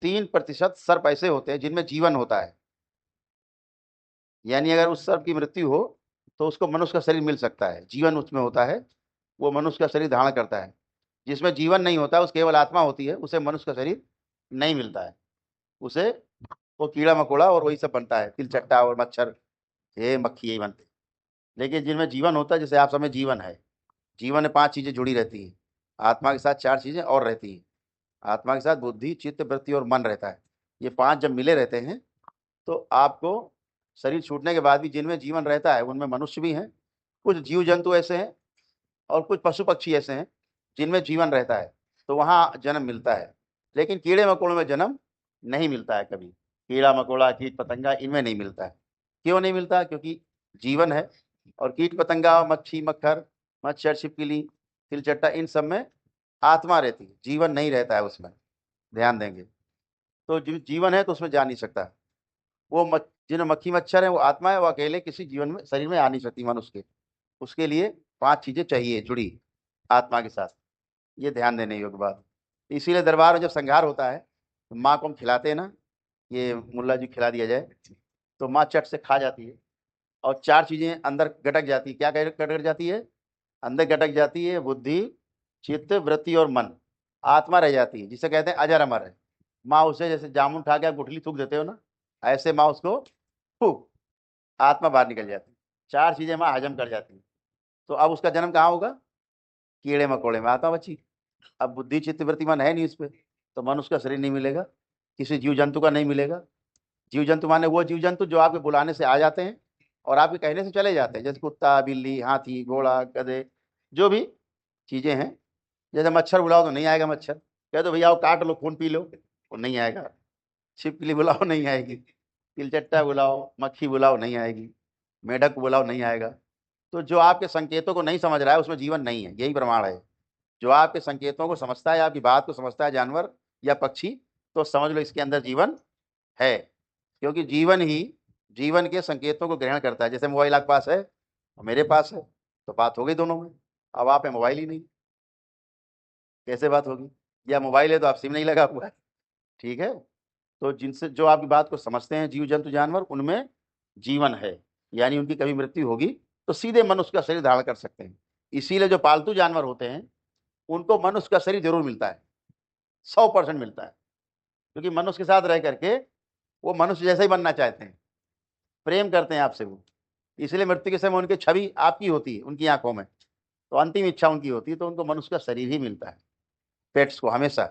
3% सर्प ऐसे होते हैं जिनमें जीवन होता है। यानी अगर उस सर्प की मृत्यु हो तो उसको मनुष्य का शरीर मिल सकता है, जीवन उसमें होता है, वो मनुष्य का शरीर धारण करता है। जिसमें जीवन नहीं होता, उस केवल आत्मा होती है, उसे मनुष्य का शरीर नहीं मिलता है। उसे वो कीड़ा मकोड़ा और वही सब बनता है, तिलचट्टा और मच्छर, ये मक्खी, यही बनते हैं। लेकिन जिनमें जीवन होता है, जैसे आप समय जीवन है, जीवन में 5 चीजें जुड़ी रहती हैं, आत्मा के साथ 4 चीजें और रहती हैं। आत्मा के साथ बुद्धि, चित्त, वृत्ति और मन रहता है। ये 5 जब मिले रहते हैं तो आपको शरीर छूटने के बाद भी जिनमें जीवन रहता है उनमें मनुष्य भी हैं, कुछ जीव जंतु ऐसे हैं और कुछ पशु पक्षी ऐसे हैं जिनमें जीवन रहता है, तो वहाँ जन्म मिलता है। लेकिन कीड़े मकोड़ों में जन्म नहीं मिलता है कभी। कीड़ा मकोड़ा, कीट पतंगा, इनमें नहीं मिलता है। क्यों नहीं मिलता? क्योंकि जीवन है। और कीट पतंगा, मच्छी, मक्खर, मच्छर, छिपकली, तिलचट्टा, इन सब में आत्मा रहती है, जीवन नहीं रहता है उसमें। ध्यान देंगे तो जीवन है तो उसमें जा नहीं सकता। वो जिन मक्खी मच्छर है वो आत्मा है, वो अकेले किसी जीवन में शरीर में आ नहीं सकती मनुष्य के। उसके लिए 5 चीजें चाहिए जुड़ी आत्मा के साथ। ये ध्यान देने योग्य बात। इसीलिए दरबार में जब संहार होता है तो माँ को हम खिलाते हैं ना, ये मुल्ला जी खिला दिया जाए तो माँ चट से खा जाती है और 4 चीजें अंदर गटक जाती है। क्या गटक जाती है? अंदर गटक जाती है बुद्धि, चित्त, वृत्ति और मन। आत्मा रह जाती है, जिसे कहते हैं अजर अमर है। माँ उसे जैसे जामुन खा के आप गुठली थूक देते हो ना, ऐसे माँ उसको फूक, आत्मा बाहर निकल जाती है। 4 चीजें माँ हजम कर जाती है। तो अब उसका जन्म कहाँ होगा? कीड़े मकोड़े में आत्मा बची। अब बुद्धि, चित्त, वृत्ति, मन है नहीं उस पे, तो मनुष्य का शरीर नहीं मिलेगा, किसी जीव जंतु का नहीं मिलेगा। जीव जंतु माने वो जीव जंतु जो आपके बुलाने से आ जाते हैं और आपके कहने से चले जाते हैं, जैसे कुत्ता, बिल्ली, हाथी, घोड़ा, गधे, जो भी चीजें हैं। जैसे मच्छर बुलाओ तो नहीं आएगा मच्छर, कह दो भैया वो काट लो, खून पी लो, वो नहीं आएगा। छिपकली बुलाओ नहीं आएगी, तिलचट्टा बुलाओ, मक्खी बुलाओ नहीं आएगी, मेढक को बुलाओ नहीं आएगा। तो जो आपके संकेतों को नहीं समझ रहा है उसमें जीवन नहीं है, यही प्रमाण है। जो आपके संकेतों को समझता है, आपकी बात को समझता है, जानवर या पक्षी, तो समझ लो इसके अंदर जीवन है। क्योंकि जीवन ही जीवन के संकेतों को ग्रहण करता है। जैसे मोबाइल आपके पास है और मेरे पास है, तो बात हो गई दोनों में। अब आप है, मोबाइल ही नहीं, कैसे बात होगी? या मोबाइल है तो आप सिम नहीं लगा हुआ है, ठीक है। तो जिनसे जो आपकी बात को समझते हैं जीव जंतु जानवर, उनमें जीवन है। यानी उनकी कभी मृत्यु होगी तो सीधे मनुष्य का शरीर धारण कर सकते हैं। इसीलिए जो पालतू जानवर होते हैं उनको मनुष्य का शरीर जरूर मिलता है, 100% मिलता है। क्योंकि मनुष्य के साथ रह करके वो मनुष्य जैसा ही बनना चाहते हैं, प्रेम करते हैं आपसे वो। इसलिए मृत्यु के समय उनकी छवि आपकी होती है उनकी आंखों में, तो अंतिम इच्छा उनकी होती है, तो उनको मनुष्य का शरीर ही मिलता है, पेट्स को हमेशा।